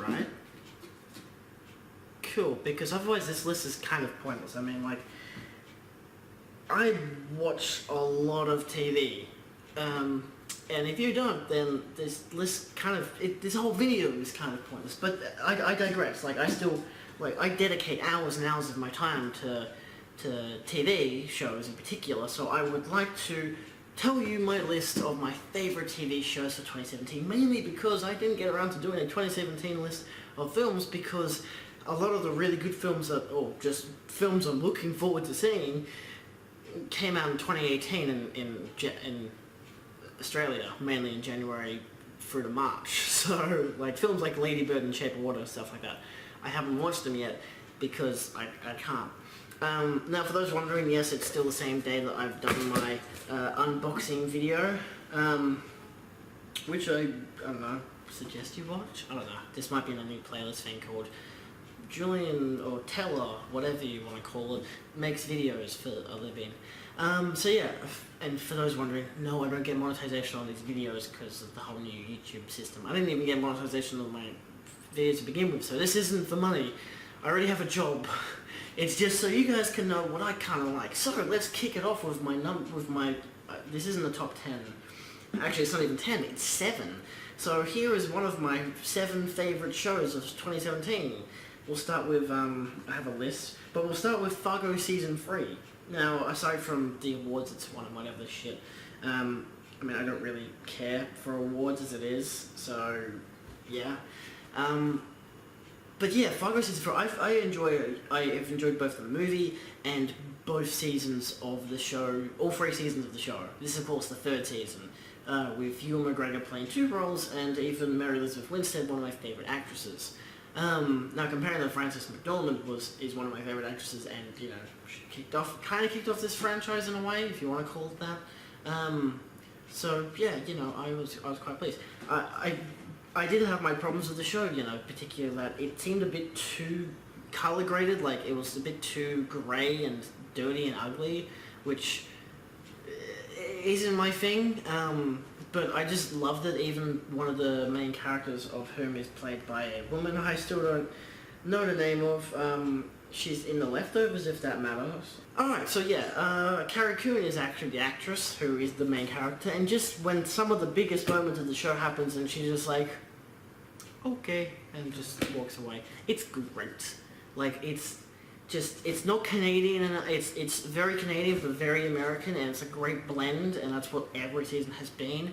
right? Cool, because otherwise this list is kind of pointless. I mean, like, I watch a lot of TV, and if you don't, then this list kind of, this whole video is kind of pointless. But I digress. Like, I dedicate hours and hours of my time to TV shows in particular, so I would like to tell you my list of my favourite TV shows for 2017, mainly because I didn't get around to doing a 2017 list of films, because a lot of the really good films or just films I'm looking forward to seeing came out in 2018 in Australia, mainly in January through to March. So, like, films like Lady Bird and Shape of Water and stuff like that, I haven't watched them yet because I can't. Now, for those wondering, yes, it's still the same day that I've done my unboxing video, which I don't know, suggest you watch? I don't know. This might be in a new playlist thing called Julian or Teller, whatever you want to call it, makes videos for a living. So yeah, and for those wondering, no, I don't get monetization on these videos because of the whole new YouTube system. I didn't even get monetization on my videos to begin with, so this isn't for money. I already have a job. It's just so you guys can know what I kind of like. So let's kick it off with my this isn't the top 10. Actually, it's not even 10, it's 7. So here is one of my 7 favorite shows of 2017. We'll start with, I have a list, but we'll start with Fargo Season 3. Now, aside from the awards, it's one of whatever shit. I mean, I don't really care for awards as it is, so yeah. But yeah, Fargo Season 4, I have enjoyed both the movie and both seasons of the show, all 3 seasons of the show. This is, of course, the 3rd season, with Ewan McGregor playing 2 roles, and even Mary Elizabeth Winstead, one of my favourite actresses. Now, comparing to Frances McDormand is one of my favourite actresses, and, you know, she kind of kicked off this franchise in a way, if you want to call it that. So, yeah, you know, I was quite pleased. I did have my problems with the show, you know, particularly that it seemed a bit too colour graded, like it was a bit too grey and dirty and ugly, which isn't my thing, but I just loved it. Even one of the main characters of whom is played by a woman I still don't know the name of. She's in The Leftovers, if that matters. Alright, so yeah, Carrie Coon is actually the actress who is the main character, and just when some of the biggest moments of the show happens and she's just like, okay, and just walks away. It's great. Like, it's not Canadian, and it's very Canadian but very American, and it's a great blend, and that's what every season has been.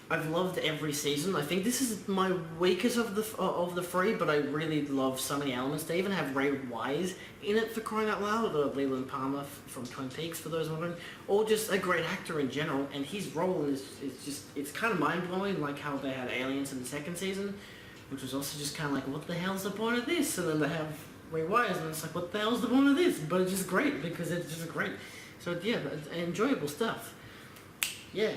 I've loved every season. I think this is my weakest of the 3, but I really love so many elements. They even have Ray Wise in it, for crying out loud, or Leland Palmer from Twin Peaks, for those wondering, or just a great actor in general. And his role is just, it's kind of mind-blowing, like how they had aliens in the 2nd season, which was also just kind of like, what the hell's the point of this? And then they have Ray Wise, and it's like, what the hell's the point of this? But it's just great, because it's just great. So yeah, enjoyable stuff. Yeah.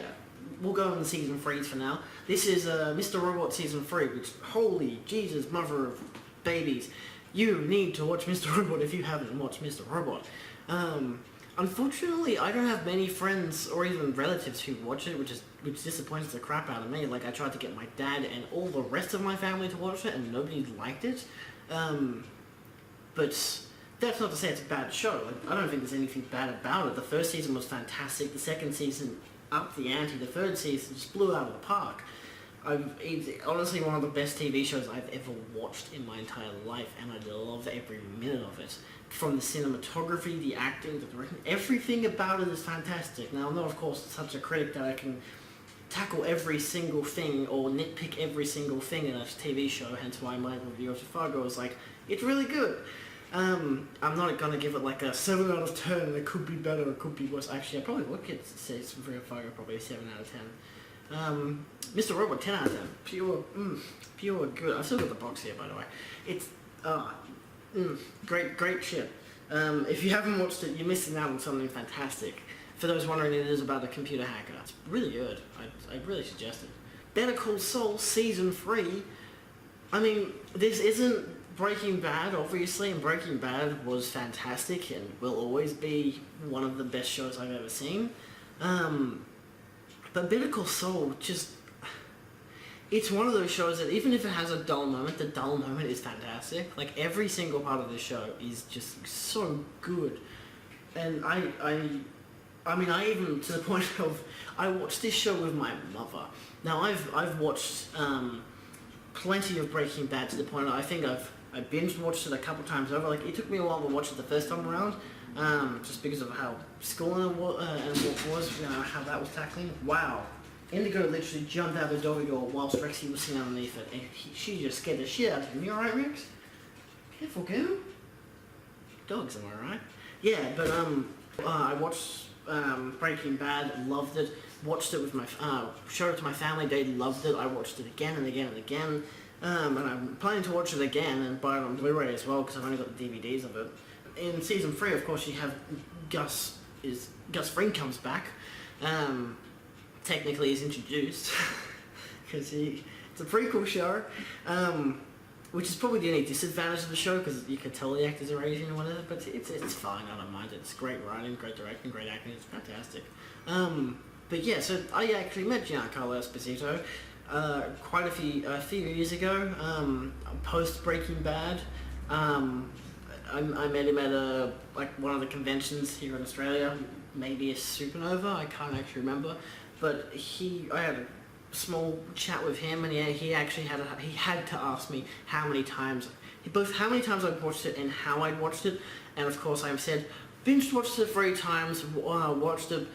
We'll go on the season 3s for now. This is Mr. Robot season 3, which, holy Jesus, mother of babies, you need to watch Mr. Robot if you haven't watched Mr. Robot. Unfortunately, I don't have many friends or even relatives who watch it, which disappoints the crap out of me. Like, I tried to get my dad and all the rest of my family to watch it, and nobody liked it. But that's not to say it's a bad show. Like, I don't think there's anything bad about it. The 1st season was fantastic. The 2nd season up the ante. The 3rd season just blew out of the park. It's honestly one of the best TV shows I've ever watched in my entire life, and I love every minute of it. From the cinematography, the acting, the directing, everything about it is fantastic. Now, I'm not, of course, such a critic that I can tackle every single thing or nitpick every single thing in a TV show, hence why my review of Fargo is like, it's really good. I'm not gonna give it like a 7 out of 10, and it could be better, it could be worse. Actually, I probably would say Fargo probably a 7 out of 10. Mr. Robot, 10 out of 10. Pure good. I've still got the box here, by the way. It's, great shit. If you haven't watched it, you're missing out on something fantastic. For those wondering, it is about a computer hacker. It's really good. I really suggest it. Better Call Saul Season 3. I mean, this isn't Breaking Bad, obviously, and Breaking Bad was fantastic and will always be one of the best shows I've ever seen. But Better Call Saul just... it's one of those shows that even if it has a dull moment, the dull moment is fantastic. Like, every single part of the show is just so good. And I mean, I even, to the point of, I watched this show with my mother. Now, I've watched plenty of Breaking Bad to the point of, I think I binge watched it a couple times over. Like, it took me a while to watch it the first time around, just because of how school and what was, you know, how that was tackling. Wow. Indigo literally jumped out of the doggy door whilst Rexy was sitting underneath it, and she just scared the shit out of him. You alright, Rex? Careful, girl. Dogs, am I right? Yeah, but I watched Breaking Bad, loved it. Watched it with my showed it to my family. They loved it. I watched it again and again and again, and I'm planning to watch it again and buy it on Blu-ray as well because I've only got the DVDs of it. In season 3, of course, you have Gus Fring comes back. Technically, he's introduced because it's a prequel show, which is probably the only disadvantage of the show because you can tell the actors are Asian or whatever. But it's fine. I don't mind it. It's great writing, great directing, great acting. It's fantastic. But yeah, so I actually met Giancarlo Esposito quite a few years ago, post Breaking Bad. I met him at one of the conventions here in Australia, maybe a Supernova. I can't actually remember, but I had a small chat with him, and he actually had to ask me how many times I'd watched it and how I'd watched it, and of course I said binge watched it 3 times, watched it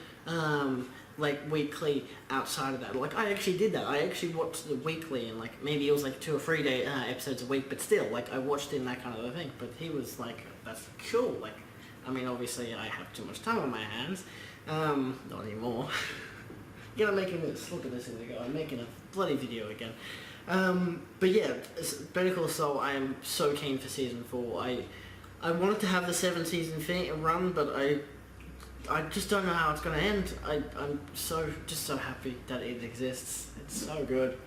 like weekly outside of that. Like, I actually did that. I actually watched it weekly, and like maybe it was like 2 or 3 day episodes a week, but still, like, I watched it in that kind of a thing. But he was like, that's cool. Like, I mean, obviously I have too much time on my hands. Not anymore. I'm making this, look at this, here we go. I'm making a bloody video again. But yeah, Better Call Saul, I am so keen for season 4. I wanted to have the 7-season run, but I just don't know how it's going to end. I'm just so happy that it exists. It's so good.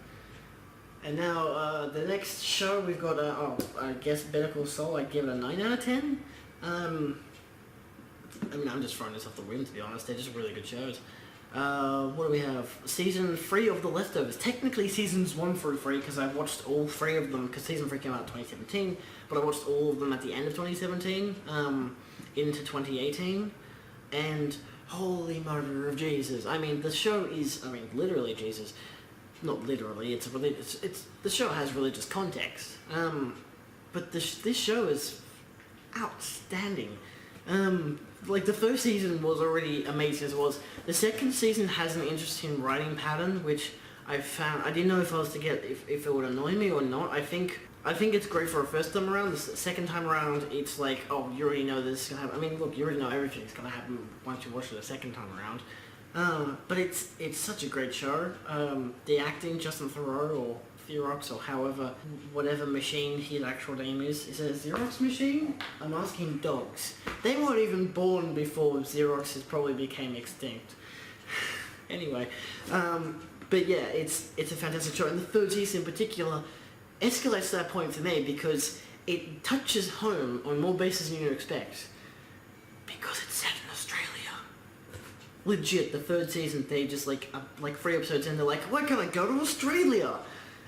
And now, the next show we've got, I guess Better Call Saul, I'd give it a 9 out of 10. I mean, I'm just throwing this off the whim, to be honest. They're just really good shows. What do we have? Season 3 of The Leftovers. Technically seasons 1 through 3, because I've watched all 3 of them, because season 3 came out in 2017, but I watched all of them at the end of 2017, into 2018. And holy murder of Jesus! I mean, the show is, literally Jesus. Not literally. The show has religious context. But this show is outstanding. Like, the first season was already amazing as it was. The second season has an interesting writing pattern, which I found. I didn't know if I was to get if it would annoy me or not. I think it's great for a first time around. The second time around, it's like, oh, you already know this is gonna happen. I mean, look, you already know everything's gonna happen once you watch it a second time around. But it's such a great show. The acting, Justin Theroux or Xerox or however, whatever machine his actual name is it a Xerox machine? I'm asking dogs. They weren't even born before Xeroxes probably became extinct. Anyway, but yeah, it's a fantastic show, and the third season in particular escalates to that point for me because it touches home on more bases than you expect. Because it's set in Australia. Legit, the third season, they just like 3 episodes in, they're like, we're gonna go to Australia!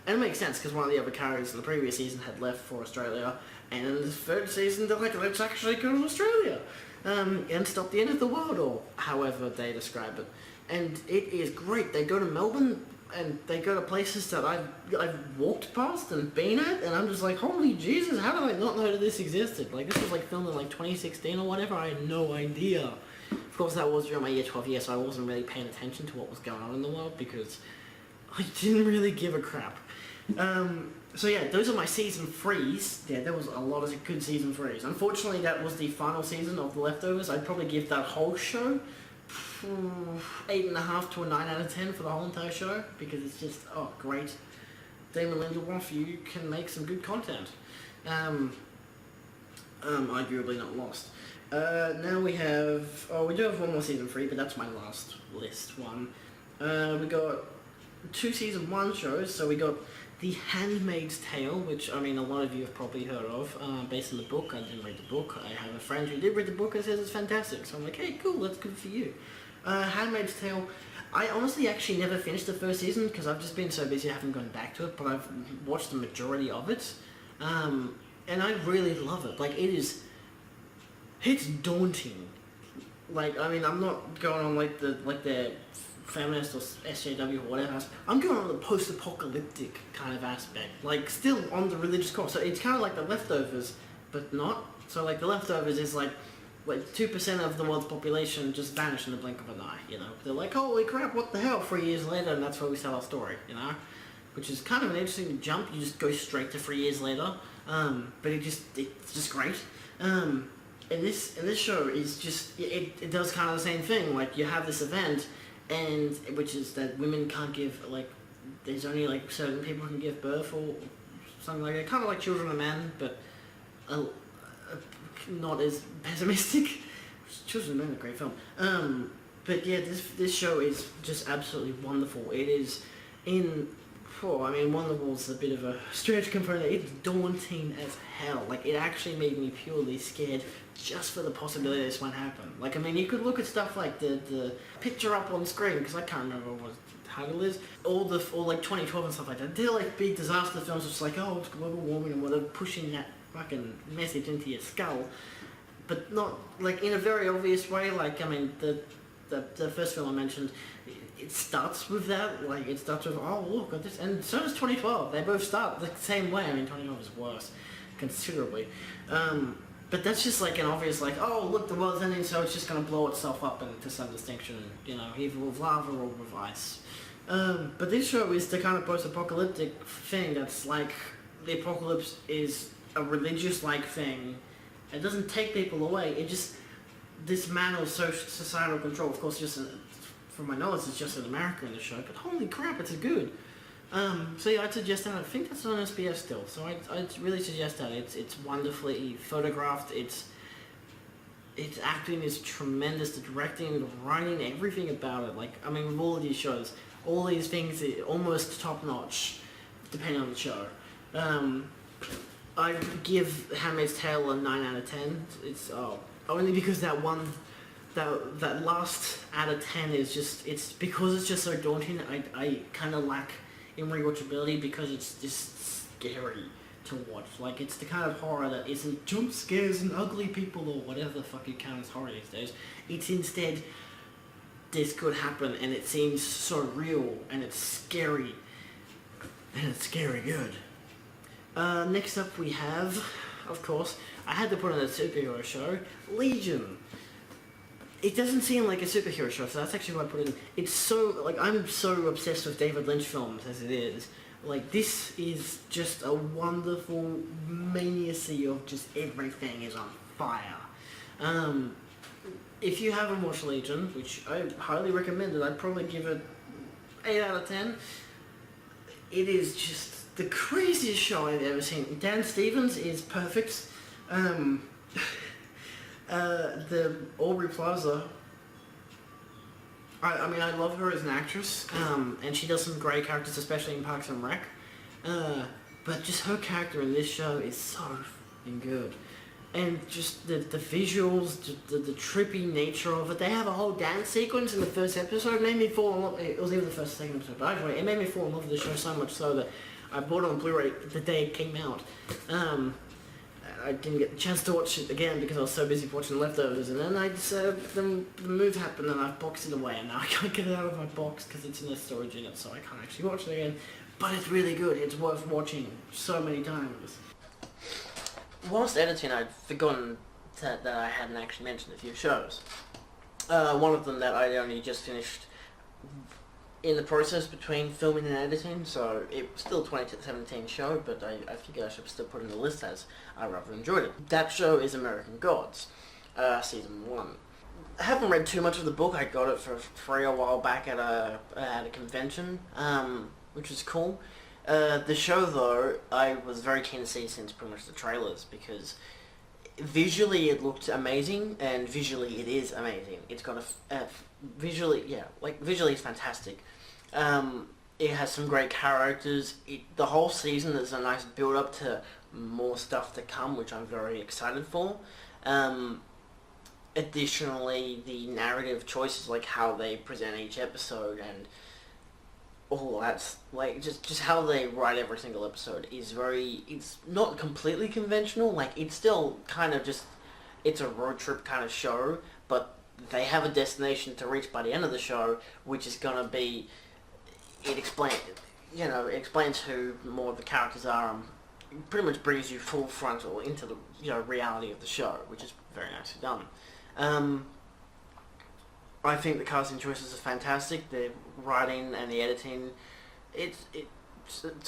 And it makes sense because one of the other characters in the previous season had left for Australia, and in the third season they're like, let's actually go to Australia! And stop the end of the world, or however they describe it. And it is great. They go to Melbourne, and they go to places that I've walked past and been at, and I'm just like, holy Jesus, how did I not know that this existed? Like, this was like filmed in like 2016 or whatever. I had no idea. Of course, that was during my year 12 year, so I wasn't really paying attention to what was going on in the world because I didn't really give a crap. So yeah, those are my season 3s. Yeah, there was a lot of good season 3s. Unfortunately, that was the final season of The Leftovers. I'd probably give that whole show 8.5 to a 9 out of 10 for the whole entire show because it's just, oh, great. Damon Lindelof, you can make some good content. Arguably not lost. Now we do have one more season 3, but that's my last list one. We got 2 season 1 shows, so we got The Handmaid's Tale, which, I mean, a lot of you have probably heard of, based on the book. I didn't read the book. I have a friend who did read the book and says it's fantastic, so I'm like, hey, cool, that's good for you. Handmaid's Tale, I honestly actually never finished the first season because I've just been so busy I haven't gone back to it, but I've watched the majority of it. And I really love it. Like, it's daunting. Like, I mean, I'm not going on like the feminist or SJW or whatever. I'm going on the post-apocalyptic kind of aspect. Like, still on the religious core. So it's kind of like The Leftovers, but not. So like The Leftovers is like 2% of the world's population just vanish in the blink of an eye, you know. They're like, holy crap, what the hell, 3 years later, and that's where we tell our story, you know. Which is kind of an interesting jump. You just go straight to 3 years later. But it's just great. And this show is just, it does kind of the same thing. Like, you have this event, and which is that women can't give, like, there's only like certain people can give birth or something like that. Kind of like Children of Men, but not as pessimistic. Children of Men is a great film. But yeah, this show is just absolutely wonderful. It is I mean, Wonderwall's a bit of a stretch component. It's daunting as hell. Like, it actually made me purely scared just for the possibility this might happen. Like, I mean, you could look at stuff like the picture up on screen, because I can't remember what the title is, all like 2012 and stuff like that. They're like big disaster films, it's like, oh, it's global warming and whatever, pushing that fucking message into your skull. But not, like, in a very obvious way. Like, I mean, the first film I mentioned, it starts with that. Like, it starts with, oh, look at this, and so does 2012. They both start the same way. I mean, 2012 is worse, considerably. But that's just like an obvious, like, oh, look, the world's ending, so it's just going to blow itself up into some distinction, you know, either with lava or with ice. But this show is the kind of post-apocalyptic thing that's like, the apocalypse is a religious-like thing. It doesn't take people away. It just dismantles societal control. Of course, from my knowledge, it's just in America in the show, but holy crap, it's good. So yeah, I'd suggest that. I think that's on SBS still, so I'd really suggest that. It's wonderfully photographed. Its acting is tremendous. The directing, the writing, everything about it. Like, I mean, with all of these shows, all these things are almost top notch, depending on the show. I give Handmaid's Tale a 9 out of 10. It's only because that last out of 10 is just, it's because it's just so daunting. I kind of lack in rewatchability because it's just scary to watch. Like, it's the kind of horror that isn't jump scares and ugly people or whatever the fuck you count as horror these days. It's instead, this could happen and it seems so real and it's scary. And it's scary good. Next up we have, of course, I had to put on a superhero show, Legion. It doesn't seem like a superhero show, so that's actually why I put it in. It's so, like, I'm so obsessed with David Lynch films as it is. Like, this is just a wonderful maniacy of just everything is on fire. If you haven't watched Legion, which I highly recommend it, I'd probably give it 8 out of 10. It is just the craziest show I've ever seen. Dan Stevens is perfect. The Aubrey Plaza, I mean, I love her as an actress, and she does some great characters, especially in Parks and Rec, but just her character in this show is so f***ing good. And just the visuals, the trippy nature of it. They have a whole dance sequence in the first episode. It made me fall in love. It was even the first or second episode, but anyway, it made me fall in love with the show so much so that I bought it on Blu-ray the day it came out. I didn't get the chance to watch it again because I was so busy watching Leftovers, and then I decided the move happened and I boxed it away, and now I can't get it out of my box because it's in a storage unit, so I can't actually watch it again. But it's really good. It's worth watching so many times. Whilst editing, I'd forgotten that I hadn't actually mentioned a few shows. One of them that I only just finished in the process between filming and editing, so it's still a 2017 show, but I figure I should still put in the list as I rather enjoyed it. That show is American Gods, season 1. I haven't read too much of the book. I got it for free a while back at a convention, which was cool. The show, though, I was very keen to see since pretty much the trailers, because visually it looked amazing, and visually it is amazing. It's got visually it's fantastic. It has some great characters. The whole season, there's a nice build up to more stuff to come, which I'm very excited for. additionally, the narrative choices, like how they present each episode and all that's like just how they write every single episode is it's not completely conventional. Like, it's still kind of just, it's a road trip kind of show, but they have a destination to reach by the end of the show, which is gonna be, it explains who more of the characters are, and pretty much brings you full frontal into the reality of the show, which is very nicely done. I think the casting choices are fantastic. The writing and the editing, it's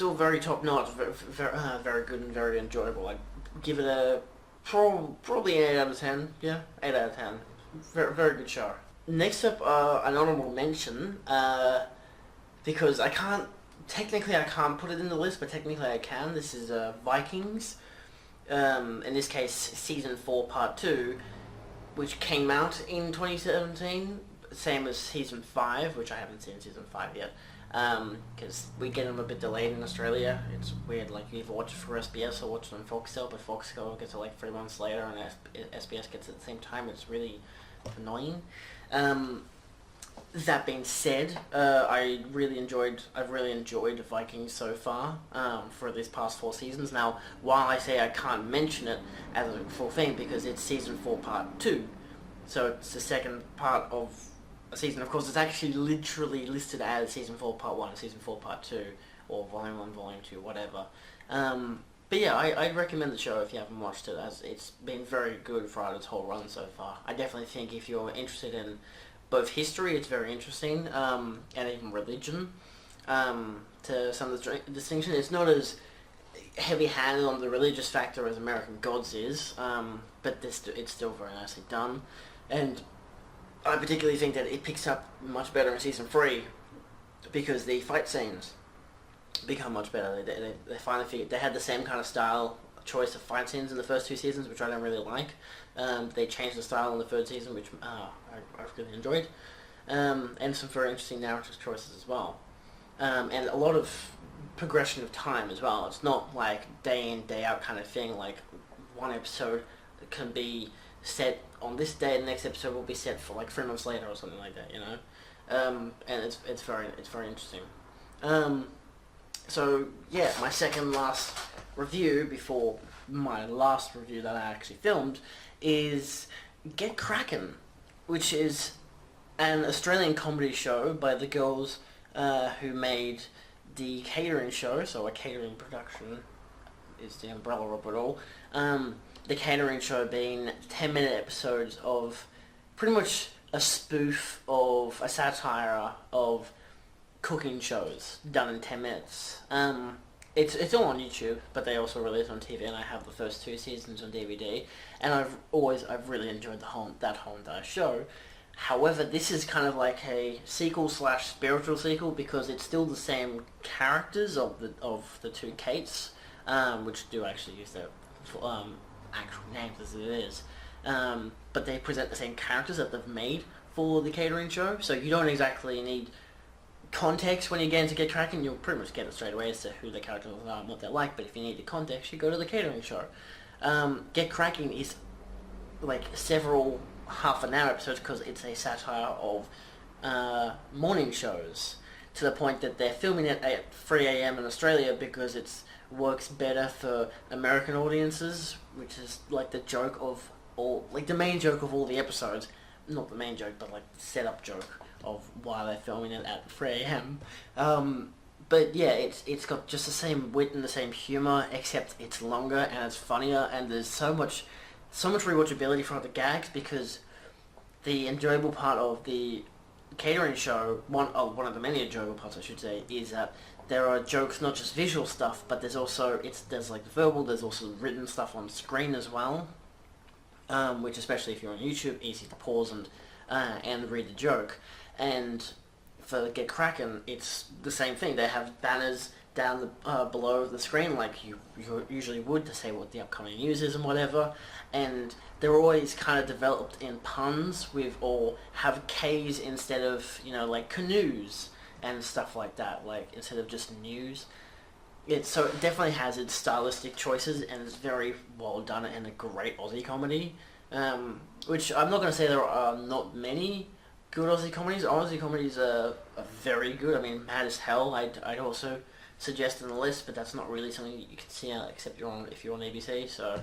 all very top notch, very good and very enjoyable. I give it a probably an 8 out of 10. Yeah, 8 out of 10. Very good show. Next up, an honorable mention, because I can't put it in the list, but technically I can. This is Vikings. In this case, season 4, part 2. Which came out in 2017, same as season 5, which I haven't seen season 5 yet, because we get them a bit delayed in Australia. It's weird, like, you either watch it for SBS or watch it on Foxtel, but Foxtel gets it like 3 months later, and SBS gets it at the same time. It's really annoying. That being said, I've really enjoyed Vikings so far, for these past 4 seasons. Now, while I say I can't mention it as a full thing because it's season 4 part 2, so it's the second part of a season. Of course, it's actually literally listed as season 4 part 1, season 4 part 2, or volume 1, volume 2, whatever. But yeah, I'd recommend the show if you haven't watched it, as it's been very good throughout its whole run so far. I definitely think if you're interested in both history, it's very interesting, and even religion, to some of the distinction. It's not as heavy-handed on the religious factor as American Gods is, but it's still very nicely done. And I particularly think that it picks up much better in season 3, because the fight scenes become much better. They finally figured they had the same kind of style choice of fight scenes in the first 2 seasons, which I don't really like. They changed the style in the 3rd season, which I've really enjoyed, and some very interesting narrative choices as well, and a lot of progression of time as well. It's not like day in, day out kind of thing. Like, one episode can be set on this day, the next episode will be set for like 3 months later or something like that, and it's very interesting. So yeah, my second last review before my last review that I actually filmed is Get Crackin, which is an Australian comedy show by the girls who made the catering show. So a catering production is the umbrella of it all. The catering show being 10-minute episodes of pretty much a spoof of a satire of cooking shows done in 10 minutes. It's all on YouTube, but they also release it on TV, and I have the first 2 seasons on DVD, and I've really enjoyed that whole entire show. However, this is kind of like a sequel/spiritual sequel, because it's still the same characters of the 2 Kates, which do actually use their actual names as it is, but they present the same characters that they've made for the catering show, so you don't exactly need context when you get into Get Crackin. You'll pretty much get it straight away as to who the characters are and what they're like, but if you need the context, you go to the catering show. Get Crackin is like several half-an-hour episodes, because it's a satire of morning shows, to the point that they're filming it at 3 a.m. in Australia because it works better for American audiences, which is like the joke of all, like the main joke of all the episodes. Not the main joke, but like the setup joke of why they're filming it at 3 a.m. But yeah, it's got just the same wit and the same humour, except it's longer and it's funnier, and there's so much rewatchability for the gags, because the enjoyable part of the catering show, one of the many enjoyable parts I should say, is that there are jokes, not just visual stuff, but there's like verbal, there's also written stuff on screen as well, which, especially if you're on YouTube, easy to pause and read the joke. And for Get Crackin, it's the same thing. They have banners down below the screen, like you usually would, to say what the upcoming news is and whatever. And they're always kind of developed in puns or have K's instead of, like canoes and stuff like that, like instead of just news. it definitely has its stylistic choices, and it's very well done and a great Aussie comedy. Which I'm not going to say there are not many good Aussie comedies. Aussie comedies are very good. I mean, Mad as Hell, I'd also suggest in the list, but that's not really something you can see except if you're on ABC. So,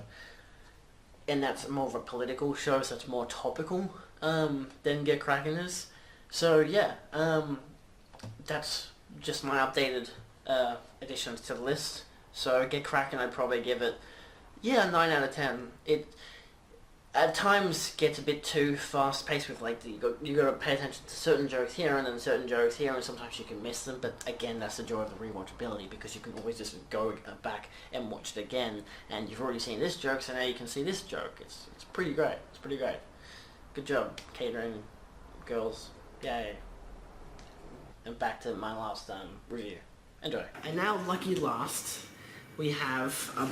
and that's more of a political show, so it's more topical than Get Crackin' is. So yeah, that's just my updated additions to the list. So Get Crackin', I'd probably give it 9 out of 10. It at times gets a bit too fast paced with like you got to pay attention to certain jokes here and then certain jokes here, and sometimes you can miss them. But again, that's the joy of the rewatchability, because you can always just go back and watch it again, and you've already seen this joke, so now you can see this joke. It's pretty great. It's pretty great. Good job, catering girls. Yay. And back to my last review. Enjoy. And now, lucky last, we have a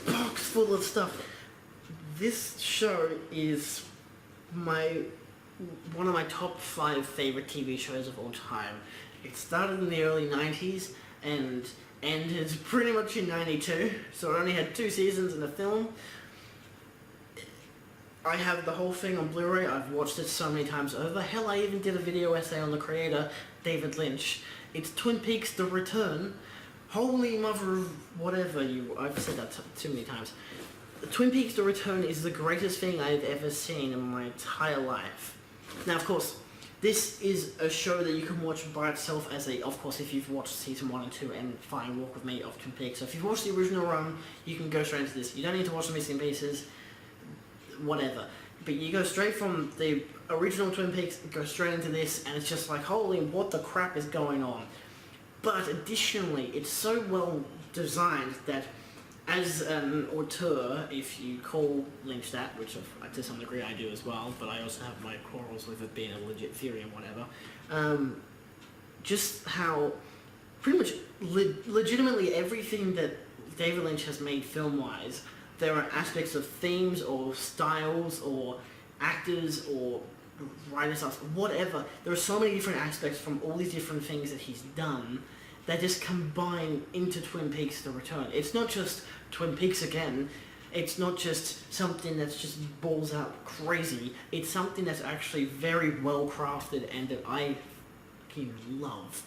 box full of stuff. This show is one of my top 5 favorite TV shows of all time. It started in the early 90s and ended pretty much in 92, so it only had 2 seasons and a film. I have the whole thing on Blu-ray. I've watched it so many times over. Hell, I even did a video essay on the creator, David Lynch. It's Twin Peaks: The Return. Holy mother of whatever I've said that too many times. Twin Peaks: The Return is the greatest thing I've ever seen in my entire life. Now, of course, this is a show that you can watch by itself of course, if you've watched season 1 and 2 and fine, Walk With Me of Twin Peaks. So if you've watched the original run, you can go straight into this. You don't need to watch the missing pieces, whatever. But you go straight from the original Twin Peaks, go straight into this, and it's just like, holy, what the crap is going on? But additionally, it's so well designed that as an auteur, if you call Lynch that, which to some degree I do as well, but I also have my quarrels with it being a legit theory and whatever, just how pretty much legitimately everything that David Lynch has made film-wise, there are aspects of themes or styles or actors or writers, whatever. There are so many different aspects from all these different things that he's done that just combine into Twin Peaks: The Return. It's not just Twin Peaks again. It's not just something that's just balls out crazy. It's something that's actually very well crafted and that I fucking love.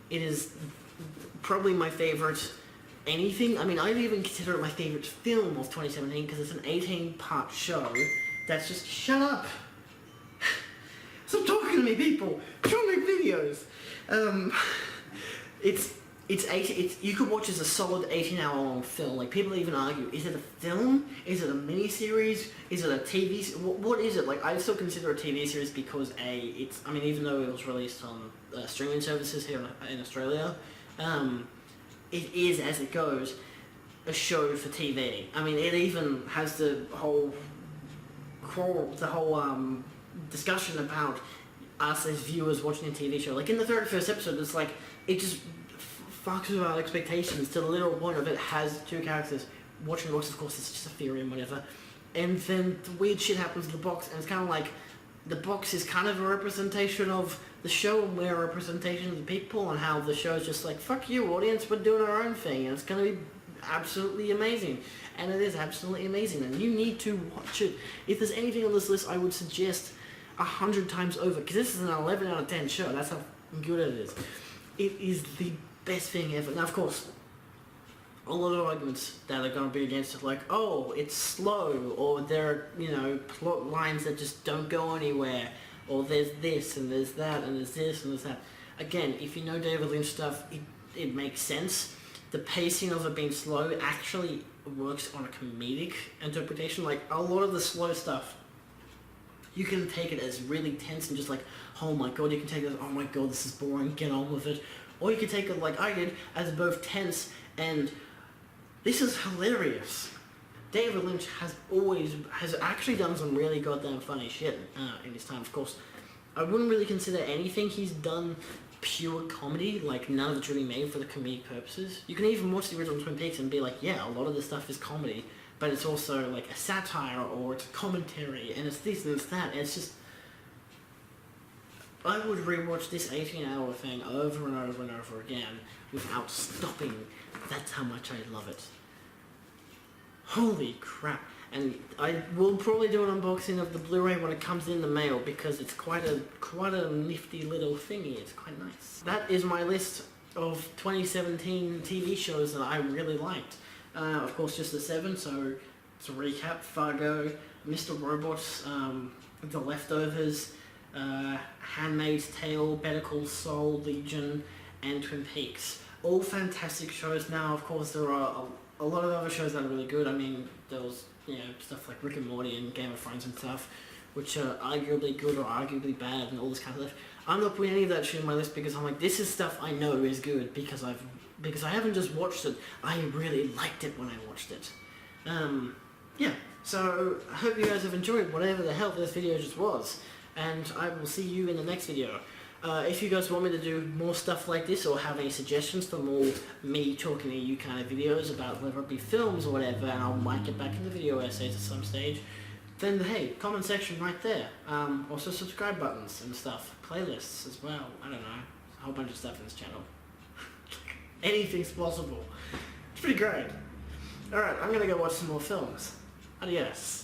It is probably my favorite anything. I mean, I'd even consider it my favorite film of 2017 because it's an 18-part show that's just... Shut up! Stop talking to me, people! I'm trying to make videos! You could watch as a solid 18-hour long film. Like, people even argue, is it a film? Is it a miniseries? Is it a TV? What is it? Like, I still consider it a TV series because even though it was released on streaming services here in Australia, it is, as it goes, a show for TV. I mean, it even has the whole discussion about us as viewers watching a TV show. Like, in the very first episode, it's like, it just fucks with our expectations to the literal point of it has 2 characters watching the box. Of course, it's just a theory and whatever. And then the weird shit happens in the box, and it's kind of like, the box is kind of a representation of the show, and we're a representation of the people, and how the show's just like, fuck you, audience, we're doing our own thing, and it's going to be absolutely amazing. And it is absolutely amazing, and you need to watch it. If there's anything on this list, I would suggest 100 times over, because this is an 11 out of 10 show. That's how good it is. It is the best thing ever. Now, of course, a lot of arguments that are going to be against it, like, oh, it's slow, or there are, plot lines that just don't go anywhere, or there's this, and there's that, and there's this, and there's that. Again, if you know David Lynch stuff, it makes sense. The pacing of it being slow actually works on a comedic interpretation. Like, a lot of the slow stuff, you can take it as really tense and just like, oh my god, you can take it as, oh my god, this is boring, get on with it. Or you can take it, like I did, as both tense and this is hilarious. David Lynch has actually done some really goddamn funny shit in his time. Of course, I wouldn't really consider anything he's done pure comedy, like none of it's really made for the comedic purposes. You can even watch the original Twin Peaks and be like, yeah, a lot of this stuff is comedy, but it's also like a satire, or it's a commentary, and it's this and it's that, and it's just... I would rewatch this 18-hour thing over and over and over again without stopping. That's how much I love it. Holy crap. And I will probably do an unboxing of the Blu-ray when it comes in the mail, because it's quite a nifty little thingy. It's quite nice. That is my list of 2017 TV shows that I really liked. Of course, just the 7, so to recap: Fargo, Mr. Robot, The Leftovers, Handmaid's Tale, Better Call Saul, Legion, and Twin Peaks. All fantastic shows. Now, of course, there are a lot of other shows that are really good. I mean, there was, stuff like Rick and Morty and Game of Thrones and stuff, which are arguably good or arguably bad and all this kind of stuff. I'm not putting any of that shit on my list because I'm like, this is stuff I know is good because I haven't just watched it, I really liked it when I watched it. Yeah, so I hope you guys have enjoyed whatever the hell this video just was, and I will see you in the next video. If you guys want me to do more stuff like this or have any suggestions for more me talking to you kind of videos about whether it be films or whatever, and I might get back into video essays at some stage, then hey, comment section right there. Also subscribe buttons and stuff, playlists as well, I don't know, a whole bunch of stuff in this channel. Anything's possible. It's pretty great. Alright, I'm gonna go watch some more films. Adios.